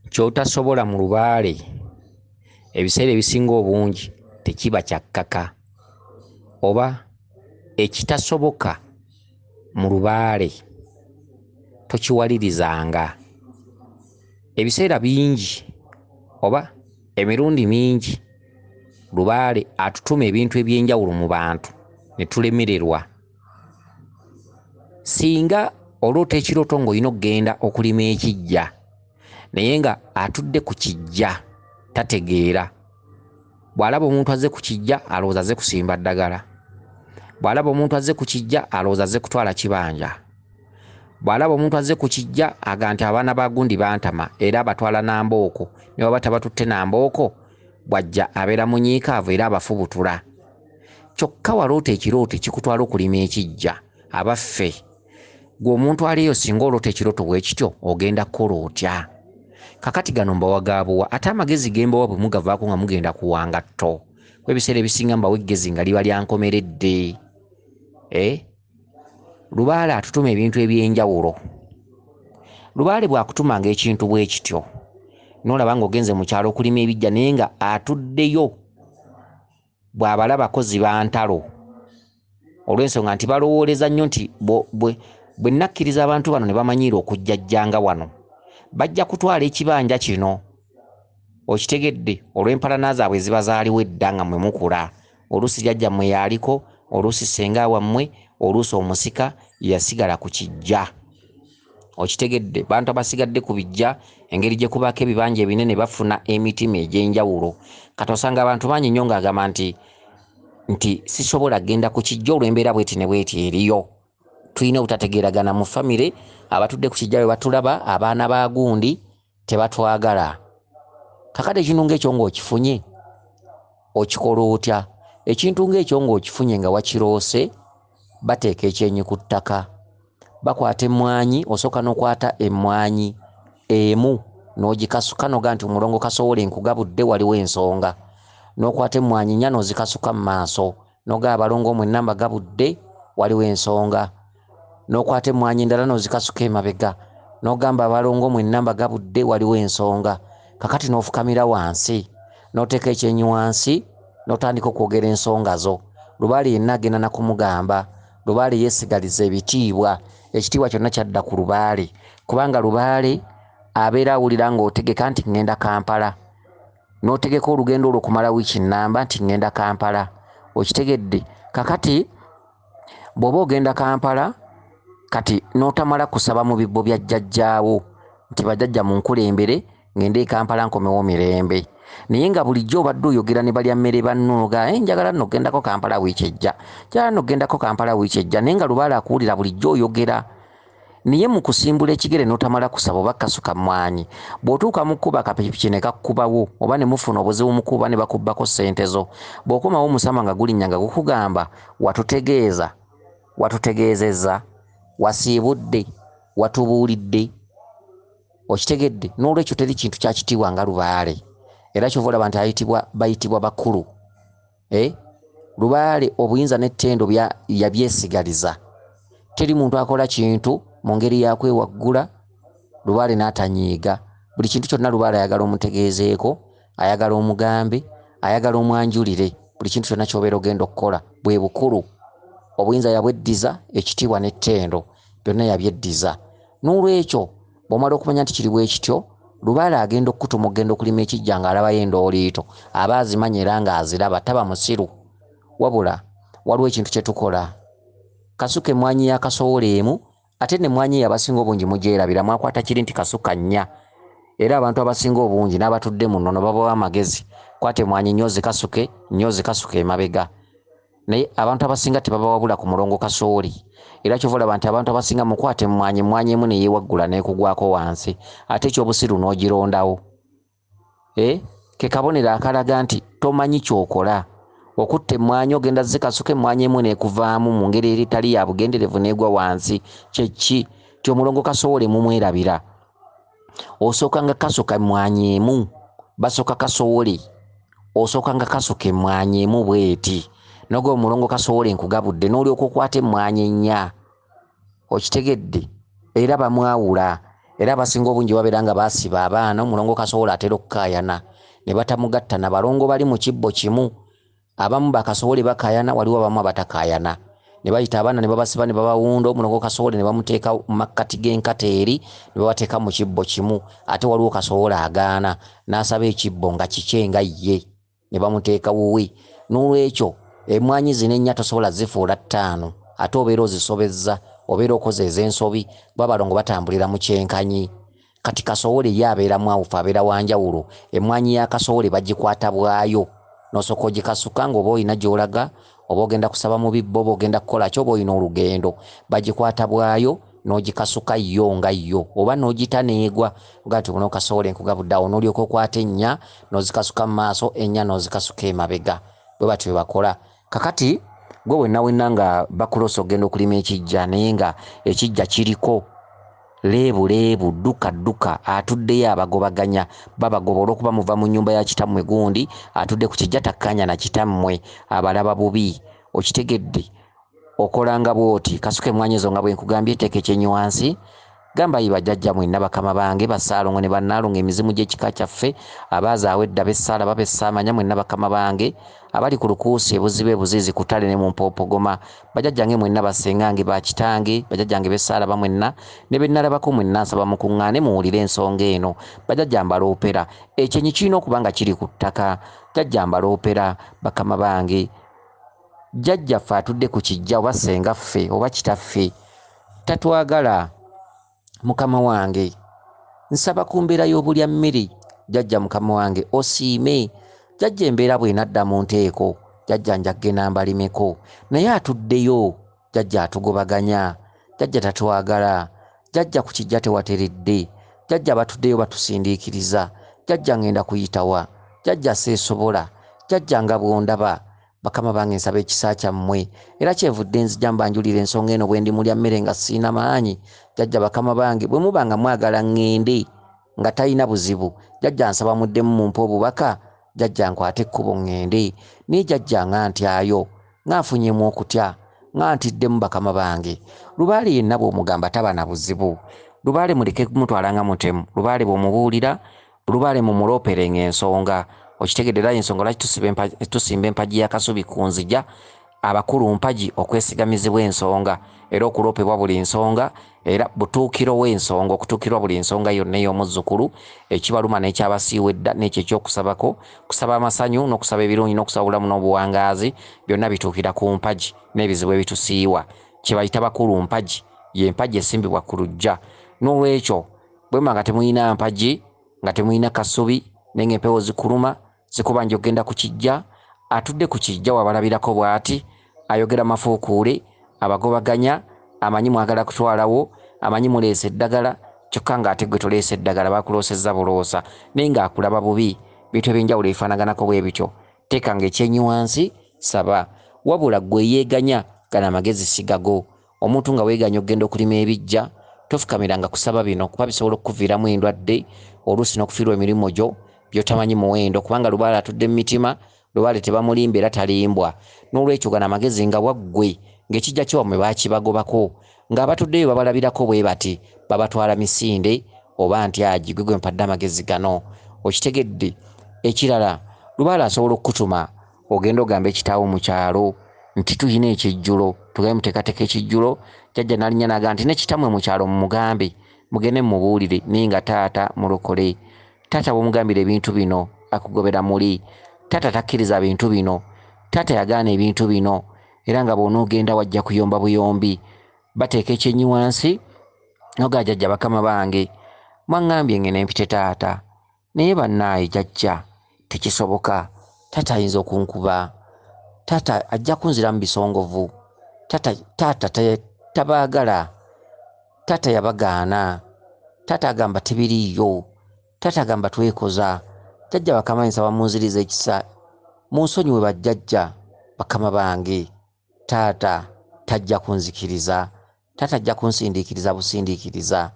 Ky'otasobola mu lubaale ebiseera ebisinga obungi tekiba kyakkaka, oba ekitasoboka mu lubaale tokiwalirizanga. Ebiseera bingi oba emirundi mingi lubaale atutuma ebintu eby'enjawulo mu bantu ne tulemererwa. Singa oloota ekirooto ng'olina okugenda okulima ekiggya naye nga atudde ku kiggya tategeera. Bw'alaba omuntu azze ku kiggya alowooza azze kusimba ddagala, bw'alaba omuntu azze ku kiggya alowooza azze kutwala kibanja, bw'alaba omuntu azze ku kiggya aga nti abaana ba gundi bantama era abatwala Nambooko, ne baba tabatutte Nambooko bw'ajja abeera munyiikaavu era abafubutula. Kyokka waloota ekirooto ekikutwala okulima ekiggya, abaffe gwe omuntu aliyo singa oloota ekirooto bwe kityo ogenda kukola otya? Kakati gano mbawagaabuwa ate amagezi ge mbawa bwe mugavaako nga mugenda kuwanga tto. Kwe ebiseera ebisinga mbawa eggezi nga liba lyankomeredde. Lubaale atutuma ebintu eby'enjawulo. Lubaale bw'akutumanga ekintu bwe kityo n'olaba ng'ogenze mu kyalo okulima ebiggya naye nga atuddeyo bw'abala bakozi ba ntalo olw'ensonga nti balowooleza nnyo nti bwe nakkiriza abantu bano ne bamanyiira okujjajjanga wano bajja kutwala ekibanja kino. Okitegedde olw'empalana zaabwe ziba zaaliwo edda nga mwe mukula. Oluusi jjajja mmwe yaliko, oluusi ssenga wammwe, oluusi omusika yasigala ku kiggya. Okitegedde bantu abasigadde ku bijja engeri gye kubaako ebibanja ebinene bafuna emitima egy'enjawulo. Kati osanga abantu bangi nnyo ng'agamba nti sisobola genda ku kijja olw'embeera bweti ne bweti eriyo. Tulina obutategeeragana mu famire, abatudde ku kijja bwe batulaba abaana ba gundi tebatwagala. Kakati ekintu ng'ekyo ng'okifunye okikola otya? Ekintu ng'ekyo ng'okifunye nga wakiroose bateeka ekyenyi ku ttaka, bakwata emmwanyi, osooka n'okwata emmwanyi emu n'ogikasuka noga nti omulongo Kasowole nkugabudde waliwo ensonga, n'okwata emmwanyi nnya n'ozikasuka mu maaso noga abalongo mwenna mbagabudde waliwo ensonga, n'okwata emmwanyi endala n'ozikasuka emabega n'ogamba abalongo mwenna mbagabudde waliwo ensonga. Kakati n'ofukamira wansi n'oteeka ekyenyi wansi n'otandika okwogera ensonga zo. Lubaale yenna agenda na kumugamba. Lubaale yeesigaliza ebitiibwa, ekitiibwa kyonna kyadda ku lubaale kubanga lubaale abeera awulira ng'otegeka nti ngenda Kampala, n'otegeka olugendo olwo kumala wiiki nnamba nti ngenda Kampala. Okitegedde? Kakati bw'oba ogenda Kampala kati n'otamala kusaba mu bibbo bya jjajjaawo nti bajjajja munkulembere ngende Kampala nkomewo mirembe, naye nga bulijjo obadde oyogera ne balya mmere bannoga njagala nno gendako Kampala wiiki ejja, njagala nno gendako Kampala wiiki ejja, naye nga lubaale akuwulira bulijjo oyogera. Naye mu kusimbula ekigere n'otamala kusaba oba kasuka mmwanyi, bw'otuuka mu kkuba akapikipiki ne kakkubawo oba ne mufuna obuzibu mu kkuba ne bakubbako ssente zo, bw'okomawo omusama nga gulinnya nga gukugamba watutegeezezza, wasiibudde, watubuulidde. Okitegedde? N'olwekyo teri kintu kya kitiibwa nga lubaale, era kyova olaba nti bayitibwa bakulu. Lubaale obuyinza n'ettendo yabyesigaliza. Teri muntu akola kintu mu ngeri yakwewaggula lubaale n'atanyiiga. Buli kintu kyonna lubaale ayagala omutegeezeeko, ayagala omugambe, ayagala omwanjulire. Buli kintu kyonna ky'obeera ogenda okukola bwe bukulu. Obuyinza yabweddiza, ekitiibwa n'ettendo byonna yabyeddiza. N'olwekyo bw'omala okumanya nti kiri bwe kityo, lubaale agenda okukutuma okugenda okulima ekiggya ng'alabayo endooliito aba azimanya era ng'aziraba, taba musiru. Wabula waliwo ekintu kye tukola. Kasuka emmwanyi ya Kasowole emu, ate n'emmwanyi abasinga obungi mugyerabira, mwakwata kiri nti kasuka nnya. Era abantu abasinga obungi n'abatudde mu nnono babawa amagezi, kwata emmwanyi nnyo zikasuka emabega. Naye abantu abasinga tebaba wabula ku mulongo Kasowole. Era kyova olaba nti abantu abasinga mukwata emmwanyi emu ne yeewaggula n'ekugwako wansi, ate ekyobusiru n'ogirondawo. Ke kabonero akalaga nti tomanyi ky'okola. Okutta emmwanyi ogenda zikasuka emmwanyi emu n'ekuvaamu mu ngeri eritali ya bugenderevu n'egwa wansi. Kyeki ti omulongo Kasowole mumwerabira. Osooka nga kasuka emmwanyi emu, basooka Kasowole osooka nga kasuka emmwanyi emu bw'eti. Nogo omulongo Kasowole nkugabudde n'olyoka okwata emmwanyi ennya. Okitegedde? Era bamwawula. era abasinga obungi babeera nga basiba abaana omulongo Kasowola atera okukayana ne batamugatta na balongo bali mu kibbo kimu abamu bakasowole bakayana waliwo abamu abatakayana ne bayita abaana ne babasiba ne babawunda omulongo Kasowole ne bamuteeka mu makkati g'enkata eri ne babateeka mu kibbo kimu ate waliwo Kasowole agaana n'asaba ekibbo nga kikyenga ye ne bamuteeka wuwe n'olwekyo emmwanyi zino ennya tosobola zifuula 5 ate obeera ozisobezza obeera okoze ez'ensobi babalongo batambulira mu kyenkanyi kati Kasowole ye abeera mwawufu abeera wanjawulo emmwanyi ya Kasowole bagikwata bwayo nosooka ogikasuka ng'oba olina gy'olaga oba ogenda kusaba mu bibbo oba ogenda kukola ki oba olina olugendo bagikwata bwayo n'ogikasuka yo nga yo oba n'ogita neegwa oga nti buno Kasowole nkugabuddawo n'olyoka okwata ennya n'ozikasuka mu maaso ennya n'ozikasuka emabega bwe batyo bwe bakola kakati gwe wenna nga bakulosa ogenda okulima ekijja naye nga ekijja kiriko leebu dduka atuddeyo abagobaganya babagoba olw'okuba muva mu nnyumba ya kitammwe gundi atudde ku kijja takkanya na kitammwe abalaba bubi okitegedde okolanga bw'oti kasuka emmwanyi ezo nga bwe nkugambye teeka ekyenyi wansi gamba yi bajjajja mwenna bakama bange basaalongo ne bannaalongo emizimu gy'ekika kyaffe abaazaawo edda bessaala babessaamanya mwenna bakama bange abali ku lukuusi ebuziba ebuziizi ku ttale ne mu mpopogoma bajjajjange mwenna basengange bakitange bajjajjange bessaala bamwenna ne bennalabako mwenna nsaba mukuŋŋaane muwulire ensonga eno bajjajja mbaloopera ekyenyi kirina okuba nga kiri ku ttaka jjajja mbaloopera bakama bange jjajjaffe atudde ku kijja oba sengaffe oba kitaffe tatwagala mukama wange nsaba ku mbeera y'obulya mmere jjajja mukama wange osiime jjajja embeera bw'enadda mu nteeko jjajja njagena mbalimeko naye atuddeyo jjajja atugobaganya jjajja tatwagala jjajja ku kijja tewateredde jjajja batuddeyo batusindiikiriza jjajja ngenda kuyitawa jjajja seesobola jjajja nga bw'ondaba bakama bange nsaba ekisa kyammwe era kyevudde nzija mbanjulira ensonga eno bwe ndi mulya mmere nga siina maanyi jjajja bakama bange bwe muba nga mwagala ŋŋende nga talina buzibu jjajja nsaba muddemu mumpe obubaka jjajja nkwate ekkubo ŋŋende naye jjajja nga ntyayo nga nfunyemu okutya nga ntiddemu bakama bange lubaale yenna bw'omugamba taba na buzibu lubaale muleke kumutwala nga mutemu lubaale bw'omubuulira lubaale mumulooperenga ensonga okitegedera ensonga lwaki tusimba empagi ya Kasubi ku nzija abakulu mpagi okwesigamizibwa ensonga era okuloopebwa buli nsonga era butuukiro w'ensonga okutuukirwa buli nsonga yonna ey'omuzzukulu ekibaluma n'ekyabasiiwa edda n'ekyo ekyokusabako kusaba amasanyu n'okusaba ebirungi n'okusaba obulamu n'obuwangaazi byonna bituukira ku mpagi n'ebizibu ebitusiiwa kye bayita bakulu mpagi y'empagi esimbibwa ku luggya n'olwekyo bwe muba nga temuyina mpagi nga temuyina Kasubi naye ng'empewo zikuluma zikuba nti ogenda ku kijja atudde ku kijja wabalabirako bw'ati ayogera mafuukuule abagobaganya amanyi mwagala kutwalawo amanyi muleesa eddagala kyokka ng'ate gwe toleesa eddagala bakuloosezza buloosa naye ng'akulaba bubi bintu ebyenjawulo ebifaanaganako bwe bityo teekanga ekyenyi wansi saba wabula gwe yeeganya gana amagezi sigago omuntu nga weeganya okugenda okulima ebijja tofukamiranga kusaba bino kuba bisobola okukuviiramu endwadde oluusi n'okufiirwa emirimu gyo byotamanyi muwendo kubanga lubaale atudde mu mitima lubaale tebamulimba era talimbwa n'olwekyo gana amagezi nga waggwe ng'ekijja kiwammwe baakibagobako ng'abatuddeyo babalabirako bwe bati babatwala misinde oba nti agi gwe mpadde amagezi gano okitegedde ekirala lubaale asobola okukutuma ogenda ogamba ekitaawo mu kyalo nti tuyina ekijjulo tugabe muteekateeka ekijjulo jjajja n'alinnya naga nti n'ekitammwe mu kyalo mumugambe mugende mumubuulire naye nga taata mulokole taata bw'omugambira ebintu bino akugobera muli taata takkiriza bintu bino taata yagaana ebintu bino era nga bw'onoogenda wajja kuyomba buyombi bateeka ekyenyi wansi noga jjajja bakama bange mwaŋŋambye ngene mpite taata naye bannaaye jjajja tekisoboka taata ayinza okunkuba taata ajja kunzira mu bisongovu taata tabaagala taata yabagaana taata agamba tebiriiyo taata agamba twekoza jjajja bakama nsaba munziriza ekisa munsonyiwe bajjajja bakama bange taata tajja kunzikiriza taata ajja kunsindiikiriza busindiikiriza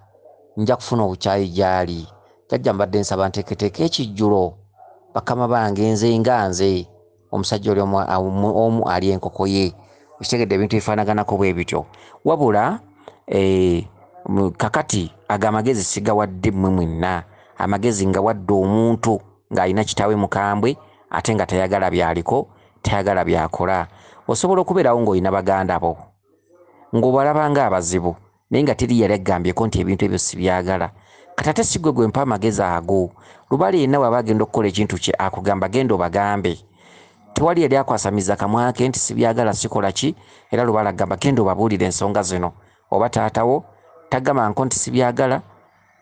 nja kufuna obukyayi gy'ali jjajja mbadde nsaba nteeketeeka ekijjulo bakama bange nze nga nze omusajja oli omu ali enkoko ye okitegedde ebintu ebifaanaganako bwe bityo wabula kakati agamagezi sigawadde mmwe mwenna, amagezi nga wadde omuntu ng'alina kitaawe mukambwe ate nga tayagala byaliko, tayagala byakola. Osobola okubeerawo ng'olina baganda bo ng'obalaba ng'abazibu naye nga teri yali agambyeko nti ebintu ebyo si byagala. Kati ate si gwe mpa amagezi ago. Lubaale yenna bw'aba agenda okukola ekintu kye akugamba genda obagambe. Tewali yali akwasamiza kamwa ke nti si byagala sikola ki, era Lubaale agamba genda obabuulire ensonga zino. Oba taatawo tagamba nko nti si byagala,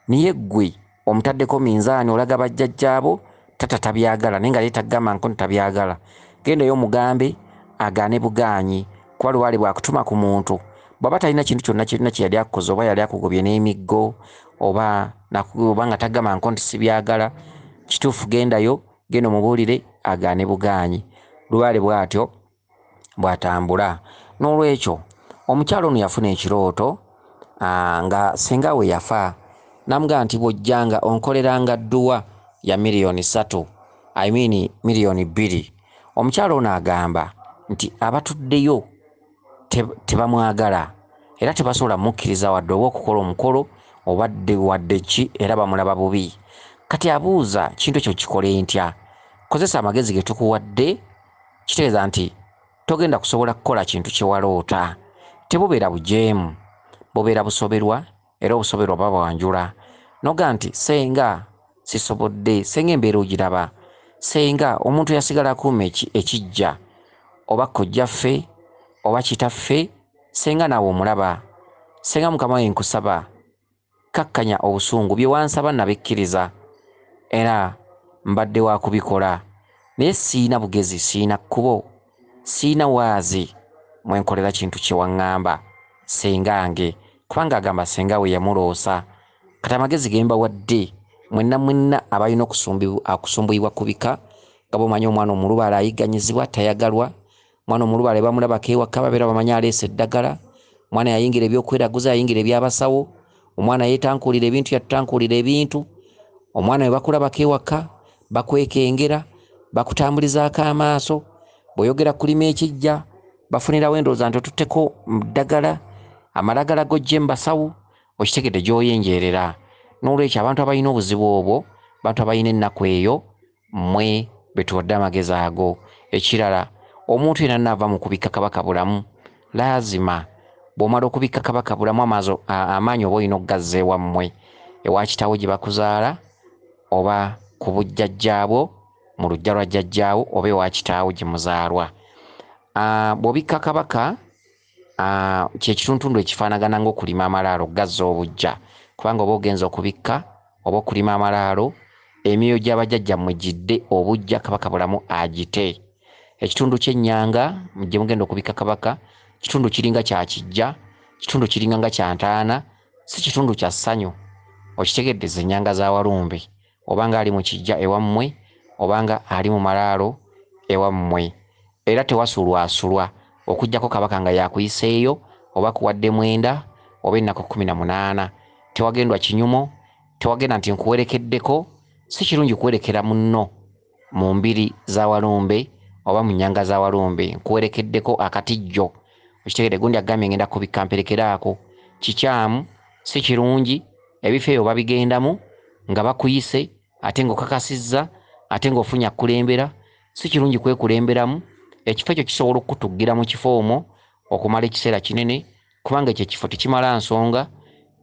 naye ggwe omutaddeko minzaani olaga bajjajjaabo tata tabyagala naye nga ye tagamba nko nti tabyagala. Gendayo omugambe agaane bugaanyi, kuba Lubaale bw'akutuma ku muntu bw'aba talina kintu kyonna kirina kye yali akukoze, oba yali akugobye n'emiggo oba nga tagamba nko nti si byagala, kituufu gendayo, genda omubuulire agaane bugaanyi. Lubaale bw'atyo bw'atambula. N'olwekyo omukyalo ono yafuna ekirooto nga senga we yafa namugamba nti bw'ojjanga onkoleranga dduwa ya $3 million, miliyoni 2. Omukyalo ono agamba nti abatuddeyo tebamwagala era tebasobola mukkiriza wadde oba okukola omukolo wadde ki, era bamulaba bubi. Kati abuuza kintu ekyo kikole ntya? Kozesa amagezi ge tukuwadde, kitegeeza nti togenda kusobola kukola kintu kye waloota. Tebubeera bujeemu, bubeera busoberwa, era obusoberwa babwanjula. Noga nti senga sisobodde, senga embeera ogiraba, senga omuntu yasigala akuuma ekijja, oba kojjaffe oba kitaffe, senga naawe omulaba. Senga mukama we nkusaba kakkanya obusungu bye wansaba nabikkiriza era mbadde wa kubikola, naye siina bugezi, siina kkubo, siina waazi mwenkolera kintu kye waŋŋamba sengange, kubanga agamba senga we yamuloosa. Kati amagezi ge mbawadde mwenna abalina okusumbuyibwa ku bika, nga bw'omanyi omwana omulubaale ayigganyizibwa tayagalwa. Mwana omulubaale bamulabako ewaka babeera bamanyi aleese eddagala. Omwana yayingira ebyokweraguza, yayingira ebyabasawo. Omwana yeetankuulira ebintu, yatutankuulira ebintu. Omwana we bakulabako ewaka bakwekengera, bakutambulizaako amaaso. Bw'oyogera kulima ekijja bafunirawo endowooza nti otutteko ddagala, amalagala gojje mbasawo, okitegedde gy'oyenjerera. N'olwekyo abantu abalina obuzibu obwo, abantu abalina ennaku eyo, mmwe betuwadde amagezi ago. Ekirala, omuntu yenna nava mu kubikka kabaka bulamu, laazima bw'omala okubikka kabaka bulamu amaanyi oba olina okugazza ewammwe, ewa kitaawo gye bakuzaala, oba ku bujjajjaabwo mu luggya lwa jjajjaawo, oba ewa kitaawo gye muzaalwa. Bw'obikka kabaka kye kituntundu ekifaanagana ng'okulima amalaalo, gazza obujja, kubanga oba ogenza okubikka oba okulima amalaalo, emyoyo gy'abajjajjammwe gidde, obujja kabaka bulamu agite. Ekitundu ky'ennyanga gye mugenda okubikka kabaka, kitundu kiringa kya kijja, kitundu kiringa nga kya ntaana, si kitundu kya ssanyu. Okitegeddeza ennyanga za Walumbe, obanga ali mu kijja ewammwe, obanga ali mu malaalo ewammwe. Era tewasuulwasulwa okuggyako kabaka nga yakuyiseeyo, oba kuwadde mwenda, oba ennaku 18. Tewagendwa kinyumo, tewagenda nti nkuwerekeddeko. Si kirungi kuwerekera munno mu mbiri za Walumbe oba mu nnyanga za Walumbe, nkuwerekeddeko akatijjo. Okitegedde gundi agambye ngenda kubikka mperekeraako. Kikyamu, si kirungi. Ebifo ebyo babigendamu nga bakuyise ate ng'okakasizza, ate ng'ofunye akkulembera. Si kirungi kwekulemberamu. Ekifo ekyo kisobola okukutuggira mu kifo omwo okumala ekiseera kinene, kubanga ekyo ekifo tekimala nsonga,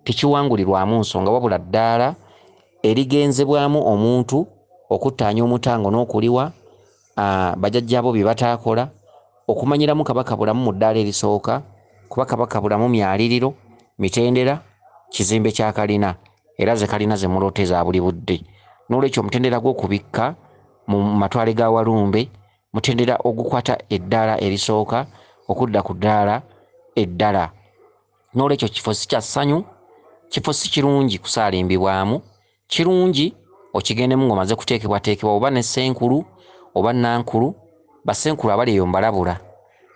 tekiwangulirwamu nsonga, wabula ddaala erigenzebwamu omuntu okuttaanya omutango n'okuliwa bajjajjaabo bye bataakola, okumanyiramu kabaka bulamu mu ddaala erisooka, kuba kabaka bulamu myaliriro, mitendera, kizimbe kya kalina, era ze kalina ze muloote za buli budde. N'olwekyo omutendera gw'okubikka mu matwale ga Walumbe, mutendera ogukwata eddaala erisooka okudda ku ddaala eddala. N'olwekyo kifo si kya ssanyu, kifo si kirungi kusaalimbibwamu. Kirungi okigendemu ng'omaze kuteekebwateekebwa, oba ne ssenkulu oba nankulu, bassenkulu abali eyo mbalabula.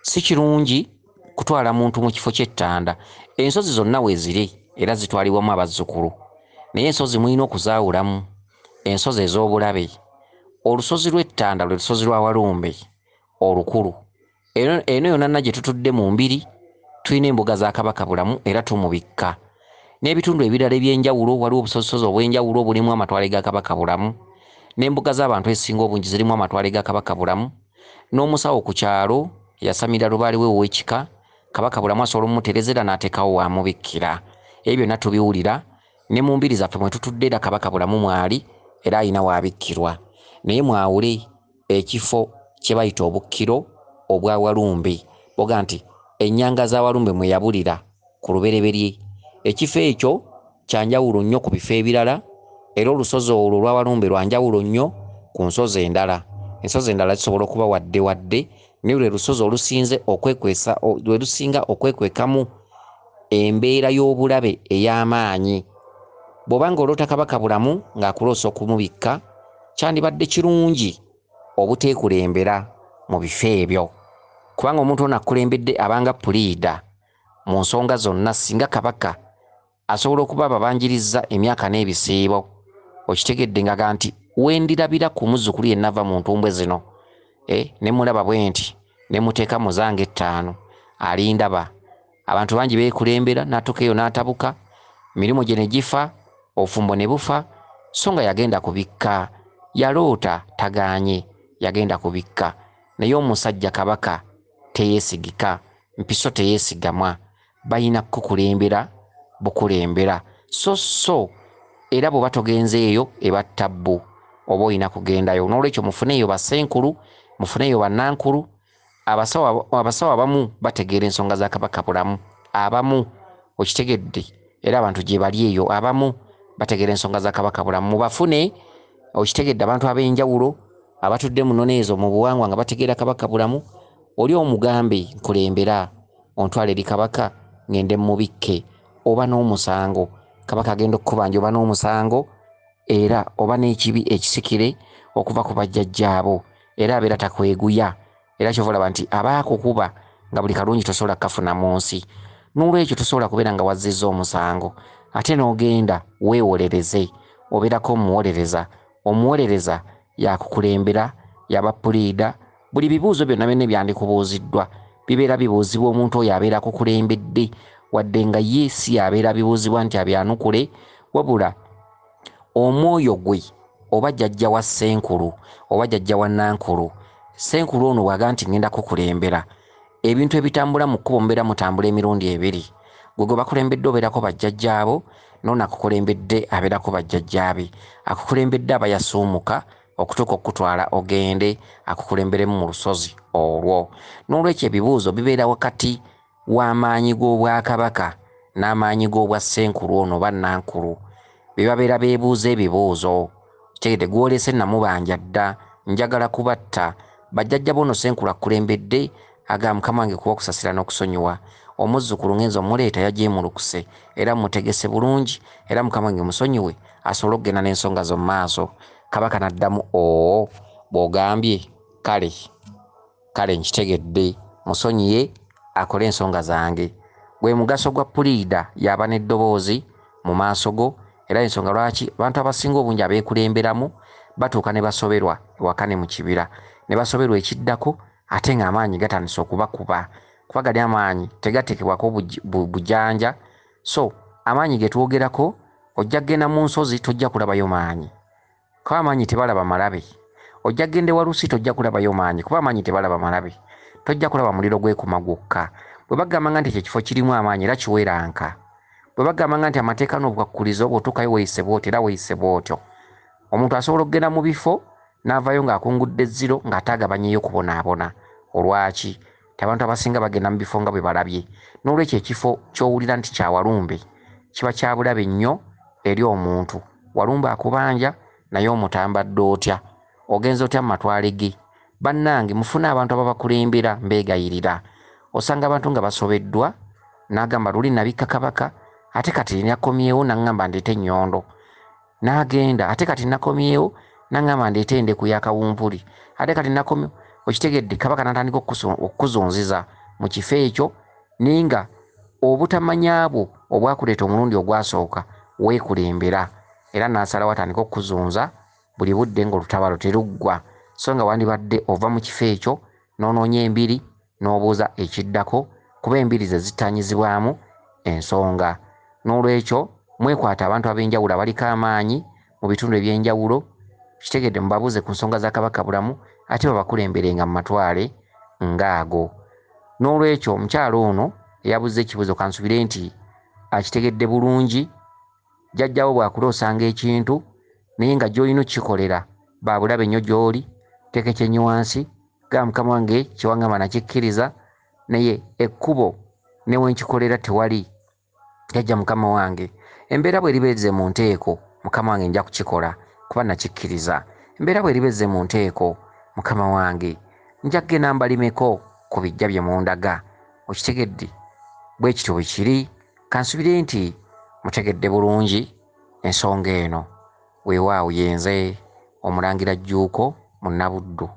Si kirungi kutwala muntu mu kifo ky'ettanda. Ensozi zonna weeziri era zitwalibwamu abazzukulu, naye ensozi mulina okuzaawulamu. Ensozi ez'obulabe, olusozi lw'ettanda lwe lusozi lwa Walumbe olukulu. Eno yonna gye tutudde mu mbiri tulina embuga za kabaka bulamu era tumubikka. n'ebitundu ebirala ebyenjawulo waliwo obusozisozi obw'enjawulo bulimu amatwale ga Kabaka bulamu, n'embuga z'abantu ezisinga obungi zirimu amatwale ga Kabaka bulamu, n'omusawo ku kyalo yasamira lubaale we ow'ekika Kabaka bulamu asobola omumutereezera n'ateekawo wamubikira. Ebyo byonna tubiwulira ne mu mbiri zaffe mwe tutudde era Kabaka bulamu mwali era alina waabikkirwa. Naye mwawule ekifo kye bayita obukkiro obwa Walumbe, boga nti ennyanga za Walumbe mwe yabulira ku lubereberye. Ekifo ekyo kya njawulo nnyo ku bifo ebirala era olusozi olwo olwa Walumbe lwa njawulo nnyo ku nsozi endala. Ensozi endala zisobola okuba wadde naye lwe lusozi olusinze okwekwesa lwe lusinga okwekwekamu embeera y'obulabe ey'amaanyi. Bw'obanga oloota Kabaka bulamu ng'akuloosa okumubikka kyandibadde kirungi obuteekulembera mu bifo ebyo, kubanga omuntu ono akulembedde abanga puliida mu nsonga zonna. Singa Kabaka asobola okuba ababanjiriza emyaka n'ebisiibo, okitegedde nga nti wendirabira ku muzzukulu yenna ava mu ntumbwe zino ne mulaba bwe nti ne muteeka muzange 5 alindaba. Abantu bangi beekulembera n'atuuka eyo n'atabuka, mirimu gye ne gifa, obufumbo ne bufa, so nga yagenda kubikka. Yaloota tagaanye, yagenda kubikka. Naye omusajja Kabaka teyeesigika, mpiso teyeesigamwa, balina kukulembera bukulembera so era bwe batogenzeeyo eba ttabbu oba olina kugendayo. N'olwekyo mufuneeyo bassenkulu, mufuneeyo bannankulu. Abasawo abamu bategeera ensonga za Kabaka bulamu, abamu okitegedde, era abantu gye bali eyo abamu bategeera ensonga za Kabaka bulamu. Mubafune okitegedde abantu ab'enjawulo abatudde muno n'ezo mu buwangwa nga bategeera Kabaka bulamu. Oli omugambe nkulembera ontwale eri Kabaka ngende mubikke, oba n'omusango Kabaka agenda okukubanja, oba n'omusango era oba n'ekibi ekisikire okuva ku bajjajjaabo, era abeera takweguya. Era kyova olaba nti abaakukuba nga buli kalungi tosobola kafuna mu nsi. N'olwekyo tosobola kubeera nga wazzizza omusango ate n'ogenda weewolereze, obeerako omuwolereza yakukulembera, yabapuliida. Buli bibuuzo byonna byonna byandikubuuziddwa bibeera bibuuzibwa omuntu oyo abeera akukulembedde, wadde nga ye si abeera bibuuzibwa nti abyanukule, wabula omwoyo gwe oba jjajja wa ssenkulu oba jjajja wa nankulu. Ssenkulu ono bw'aga nti ngenda kukulembera, ebintu ebitambula mu kkubo mubeera mutambula emirundi ebiri. Gwe bakulembedde obeerako bajjajjaabo, n'ono akukulembedde abeerako bajjajjaabe. Akukulembedde aba yasuumuka okutuuka okutwala ogende akukulemberemu mu lusozi olwo. N'olwekyo ebibuuzo bibeera wakati w'amaanyi g'Obwakabaka n'amaanyi g'obwa ssenkulu ono oba nankulu. Bebabeera beebuuza ebibuuzo. Kitegedde gw'olese namubanja dda, njagala kubatta. Bajjajja bono ssenkulu akukulembedde aga Mukama wange kuba okusasira n'okusonyiwa. Omuzzukulu ngenza omuleeta yagyemulukuse era mutegese bulungi, era Mukama wange musonyiwe asobole okugenda n'ensonga zo mu maaso. Kabaka n'addamu bw'ogambye kale nkitegedde, musonyiye akole ensonga zange. Gwe mugaso gwa puliida yaba n'eddoboozi mu maaso go, era ensonga lwaki abantu abasinga obungi abeekulemberamu batuuka ne basoberwa ewaka ne mu kibira, ne basoberwa ekiddako ate ng'amaanyi gatandise okubakuba. Kuba gali amaanyi tegateekebwako bujanja. So amaanyi ge twogerako, ojja kgenda mu nsozi tojja kulabayo maanyi kuba amaanyi tebalaba malabe. Ojja kgenda ewalusi tojja kulabayo maanyi kuba amaanyi tebalaba malabe. Tojja kulaba muliro gwekuma gwokka. Bwe bagamba nti ekifo kirimu amaanyi era kiweranka. Bwe bagamba nti amateeka n'obukwakulizo bw'otuukayo weeyise bw'otyo era weeyise bw'otyo. Omuntu asobola okugenda mu bifo n'avaayo ng'akungudde ezziro ng'ate agabanyeyo kubonaabona. Olwaki? Abantu abasinga bagenda mu bifo nga bwe balabye. N'olwekyo ekifo ky'owulira nti kya Walumbe kiba kya bulabe nnyo eri omuntu. Walumbe akubanja naye omutambadde otya, ogenza otya mu matwale ge. Bannange mufune abantu ababakulembera mbeegayirira. Osanga abantu nga basobeddwa n'agamba luli nabikka Kabaka ate kati nakomyewo n'angamba ndeete ennyondo. N'agenda ate kati nakomyewo n'angamba ndeete endeku ya kawumpuli. Ate kati nakomyewo. Okitegedde Kabaka n'atandika okukuzunziza mu kifo ekyo, ninga obutamanyabwo obwakuleeta omulundi ogwasooka weekulembera, era n'asalawo atandika okukuzunza buli budde ng'olutabaalo teruggwa. So nga wandibadde ova mu kifo ekyo n'onoonya embiri n'obuuza ekiddako, kuba embiri ze zitanyizibwamu ensonga. n'olwekyo mwekwata abantu ab'enjawulo abaliko amaanyi mu bitundu eby'enjawulo kitegedde mubabuuze ku nsonga za Kabaka Bulamu ate babakulemberenga mu matwale ng'ago. N'olwekyo omukyalo ono eyabuze ekibuzo kansubire nti akitegedde bulungi. Jjajjawo bw'akuloosanga ekintu naye nga gy'olina okikolera babulabe nnyo gy'oli, teeka ekyenyi wansi, gamba mukama wange kiwangamba nakikkiriza naye ekkubo ne wenkikolera tewali, jjajja mukama wange embeera bw'eriba ezze mu nteeko mukama wange nja kukikola kuba nakikkiriza. Embeera bw'eriba ezze mu nteeko mukama wange nja kugenda mbalimeko ku bijja bye mundaga. Okitegedde? Bwe kityo bwe kiri. Kansubire nti mutegedde bulungi ensonga eno. Weewaawo yenze Omulangira Jjuuko mu Nnabuddu.